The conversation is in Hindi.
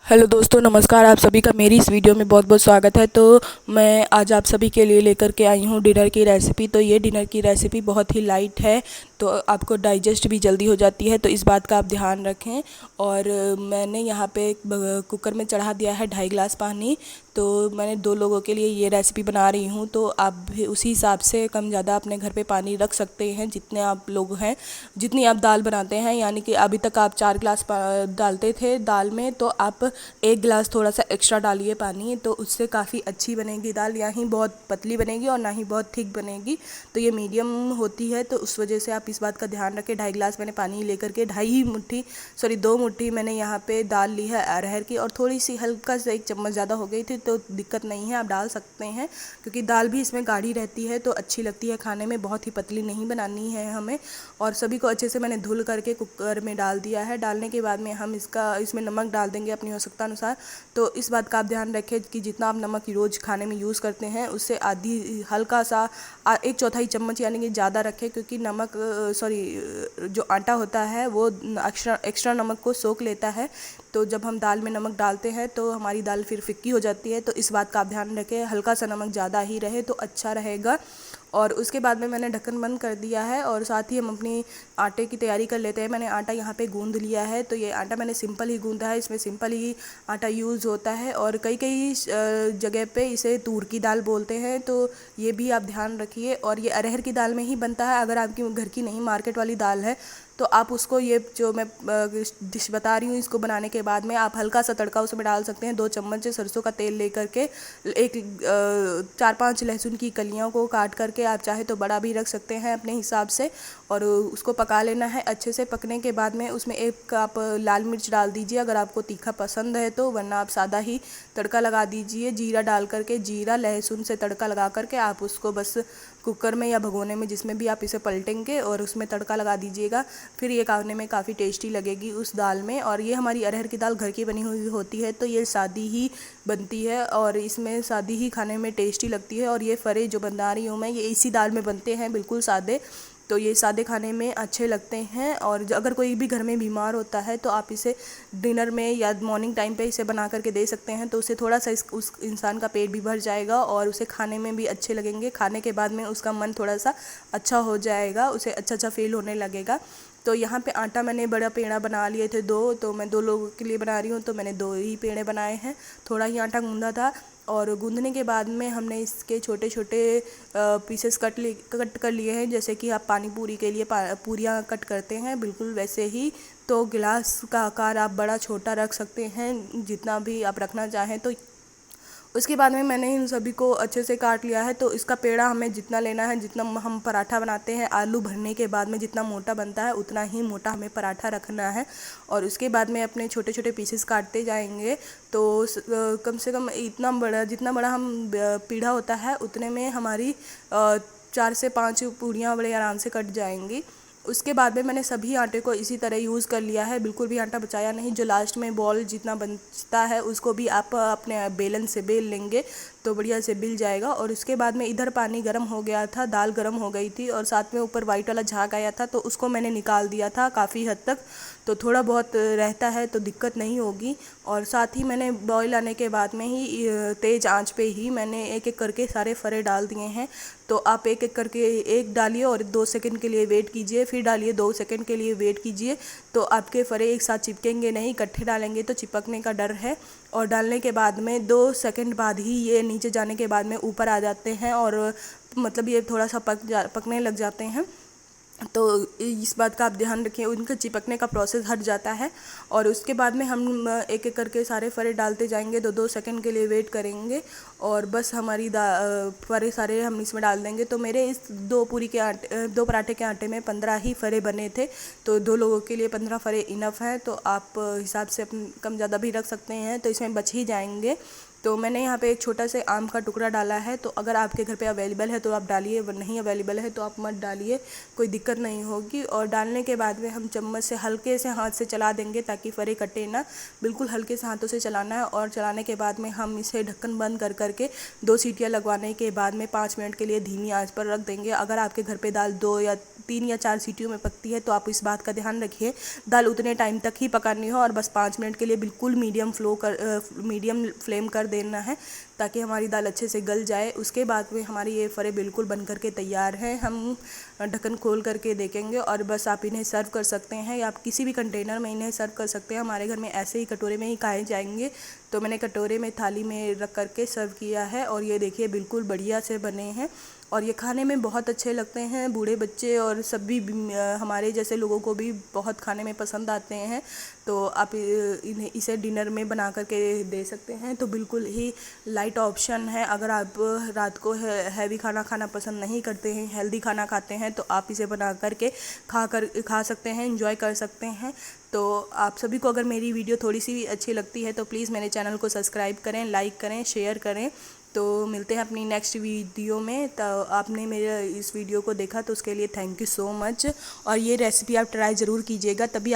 हेलो दोस्तों, नमस्कार। आप सभी का मेरी इस वीडियो में बहुत बहुत स्वागत है। तो मैं आज आप सभी के लिए लेकर के आई हूँ डिनर की रेसिपी। तो ये डिनर की रेसिपी बहुत ही लाइट है, तो आपको डाइजेस्ट भी जल्दी हो जाती है, तो इस बात का आप ध्यान रखें। और मैंने यहाँ पे कुकर में चढ़ा दिया है 2.5 गिलास पानी। तो मैंने 2 लोगों के लिए ये रेसिपी बना रही हूँ, तो आप भी उसी हिसाब से कम ज़्यादा अपने घर पे पानी रख सकते हैं जितने आप लोग हैं, जितनी आप दाल बनाते हैं। यानी कि अभी तक आप 4 गिलास डालते थे दाल में, तो आप 1 गिलास थोड़ा सा एक्स्ट्रा डालिए पानी, तो उससे काफ़ी अच्छी बनेगी दाल। या ही बहुत पतली बनेगी और ना ही बहुत थिक बनेगी, तो ये मीडियम होती है। तो उस वजह से आप इस बात का ध्यान रखें। 2.5 गिलास मैंने पानी लेकर के 2 मुट्ठी मैंने यहाँ पे दाल ली है अरहर की, और थोड़ी सी हल्का सा 1 चम्मच ज़्यादा हो गई थी, तो दिक्कत नहीं है, आप डाल सकते हैं। क्योंकि दाल भी इसमें गाढ़ी रहती है तो अच्छी लगती है खाने में, बहुत ही पतली नहीं बनानी है हमें। और सभी को अच्छे से मैंने धुल करके कुकर में डाल दिया है। डालने के बाद में हम इसमें नमक डाल देंगे अपनी आवश्यकता अनुसार। तो इस बात का आप ध्यान रखें कि जितना आप नमक रोज़ खाने में यूज़ करते हैं उससे आधी हल्का सा 1/4 चम्मच यानी कि ज़्यादा रखें। क्योंकि जो आटा होता है वो एक्स्ट्रा नमक को सोख लेता है। तो जब हम दाल में नमक डालते हैं तो हमारी दाल फिर फिक्की हो जाती है। तो इस बात का आप ध्यान रखें, हल्का सा नमक ज़्यादा ही रहे तो अच्छा रहेगा। और उसके बाद में मैंने ढक्कन बंद कर दिया है, और साथ ही हम अपनी आटे की तैयारी कर लेते हैं। मैंने आटा यहाँ पे गूंद लिया है। तो ये आटा मैंने सिंपल ही गूंदा है, इसमें सिंपल ही आटा यूज़ होता है। और कई कई जगह पे इसे तूर की दाल बोलते हैं, तो ये भी आप ध्यान रखिए। और ये अरहर की दाल में ही बनता है। अगर आपकी घर की नहीं मार्केट वाली दाल है तो आप उसको, ये जो मैं डिश बता रही हूँ, इसको बनाने के बाद में आप हल्का सा तड़का उसमें डाल सकते हैं। 2 चम्मच सरसों का तेल लेकर के 4-5 लहसुन की कलियों को काट करके, आप चाहे तो बड़ा भी रख सकते हैं अपने हिसाब से, और उसको पका लेना है अच्छे से। पकने के बाद में उसमें 1 आप लाल मिर्च डाल दीजिए अगर आपको तीखा पसंद है तो, वरना आप सादा ही तड़का लगा दीजिए। जीरा डाल करके, जीरा लहसुन से तड़का लगा करके आप उसको बस कुकर में या भगोने में जिसमें भी आप इसे पलटेंगे और उसमें तड़का लगा दीजिएगा। फिर ये खाने में काफ़ी टेस्टी लगेगी उस दाल में। और ये हमारी अरहर की दाल घर की बनी हुई होती है, तो ये सादी ही बनती है और इसमें सादी ही खाने में टेस्टी लगती है। और ये फरे जो बना रही हूँ मैं, ये इसी दाल में बनते हैं, बिल्कुल सादे। तो ये सादे खाने में अच्छे लगते हैं। और अगर कोई भी घर में बीमार होता है तो आप इसे डिनर में या मॉर्निंग टाइम पे इसे बना करके दे सकते हैं, तो उससे थोड़ा सा उस इंसान का पेट भी भर जाएगा और उसे खाने में भी अच्छे लगेंगे। खाने के बाद में उसका मन थोड़ा सा अच्छा हो जाएगा, उसे अच्छा अच्छा फील होने लगेगा। तो यहाँ पे आटा मैंने बड़ा पेड़ा बना लिए थे 2, तो मैं 2 लोगों के लिए बना रही हूँ, तो मैंने 2 ही पेड़े बनाए हैं। थोड़ा ही आटा गूंदा था, और गूंदने के बाद में हमने इसके छोटे छोटे पीसेस कट कर लिए हैं, जैसे कि आप पानी पूरी के लिए पूरियाँ कट करते हैं, बिल्कुल वैसे ही। तो गिलास का आकार आप बड़ा छोटा रख सकते हैं, जितना भी आप रखना चाहें। तो उसके बाद में मैंने इन सभी को अच्छे से काट लिया है। तो इसका पेड़ा हमें जितना लेना है, जितना हम पराठा बनाते हैं आलू भरने के बाद में जितना मोटा बनता है उतना ही मोटा हमें पराठा रखना है। और उसके बाद में अपने छोटे छोटे पीसेस काटते जाएंगे। तो कम से कम जितना बड़ा हम पीढ़ा होता है उतने में हमारी 4 से 5 पूड़ियाँ बड़े आराम से कट जाएंगी। उसके बाद में मैंने सभी आटे को इसी तरह यूज़ कर लिया है, बिल्कुल भी आटा बचाया नहीं। जो लास्ट में बॉल जितना बचता है उसको भी आप अपने बेलन से बेल लेंगे तो बढ़िया से बिल जाएगा। और उसके बाद में इधर पानी गर्म हो गया था, दाल गर्म हो गई थी, और साथ में ऊपर वाइट वाला झाग आया था, तो उसको मैंने निकाल दिया था काफ़ी हद तक। तो थोड़ा बहुत रहता है तो दिक्कत नहीं होगी। और साथ ही मैंने बॉयल आने के बाद में ही तेज़ आंच पे ही मैंने एक एक करके सारे फरे डाल दिए हैं। तो आप एक एक करके एक डालिए और 2 सेकंड के लिए वेट कीजिए, फिर डालिए 2 सेकंड के लिए वेट कीजिए। तो आपके फरे एक साथ चिपकेंगे नहीं, इकट्ठे डालेंगे तो चिपकने का डर है। और डालने के बाद में 2 सेकंड बाद ही ये नीचे जाने के बाद में ऊपर आ जाते हैं, और मतलब ये थोड़ा सा पकने लग जाते हैं। तो इस बात का आप ध्यान रखें, उनका चिपकने का प्रोसेस हट जाता है। और उसके बाद में हम एक एक करके सारे फरे डालते जाएंगे, 2-2 सेकंड के लिए वेट करेंगे, और बस हमारी फरे सारे हम इसमें डाल देंगे। तो मेरे इस 2 पराठे के आटे में 15 ही फरे बने थे, तो 2 लोगों के लिए 15 फरे इनफ हैं। तो आप हिसाब से कम ज़्यादा भी रख सकते हैं, तो इसमें बच ही जाएंगे। तो मैंने यहाँ पे एक छोटा से आम का टुकड़ा डाला है। तो अगर आपके घर पे अवेलेबल है तो आप डालिए, नहीं अवेलेबल है तो आप मत डालिए, कोई दिक्कत नहीं होगी। और डालने के बाद में हम चम्मच से हल्के से हाथ से चला देंगे ताकि फरे कटे ना, बिल्कुल हल्के से हाथों से चलाना है। और चलाने के बाद में हम इसे ढक्कन बंद कर करके 2 सीटियाँ लगवाने के बाद में 5 मिनट के लिए धीमी आंच पर रख देंगे। अगर आपके घर पे दाल 2 या 3 या 4 सीटियों में पकती है तो आप इस बात का ध्यान रखिए, दाल उतने टाइम तक ही पकानी हो और बस 5 मिनट के लिए बिल्कुल मीडियम फ्लेम कर देना है ताकि हमारी दाल अच्छे से गल जाए। उसके बाद में हमारी ये फरे बिल्कुल बन करके तैयार हैं। हम ढक्कन खोल करके देखेंगे और बस आप इन्हें सर्व कर सकते हैं या आप किसी भी कंटेनर में इन्हें सर्व कर सकते हैं। हमारे घर में ऐसे ही कटोरे में ही खाए जाएंगे, तो मैंने कटोरे में थाली में रख करके सर्व किया है। और ये देखिए बिल्कुल बढ़िया से बने हैं और ये खाने में बहुत अच्छे लगते हैं। बूढ़े बच्चे और सभी हमारे जैसे लोगों को भी बहुत खाने में पसंद आते हैं। तो आप इसे डिनर में बना करके दे सकते हैं। तो बिल्कुल ही लाइट ऑप्शन है। अगर आप रात को हैवी खाना खाना पसंद नहीं करते हैं, हेल्दी खाना खाते हैं, तो आप इसे बना करके खा सकते हैं, एंजॉय कर सकते हैं। तो आप सभी को अगर मेरी वीडियो थोड़ी सी भी अच्छी लगती है तो प्लीज़ मेरे चैनल को सब्सक्राइब करें, लाइक करें, शेयर करें। तो मिलते हैं अपनी नेक्स्ट वीडियो में। तो आपने मेरे इस वीडियो को देखा तो उसके लिए थैंक यू सो मच। और ये रेसिपी आप ट्राई ज़रूर कीजिएगा, तभी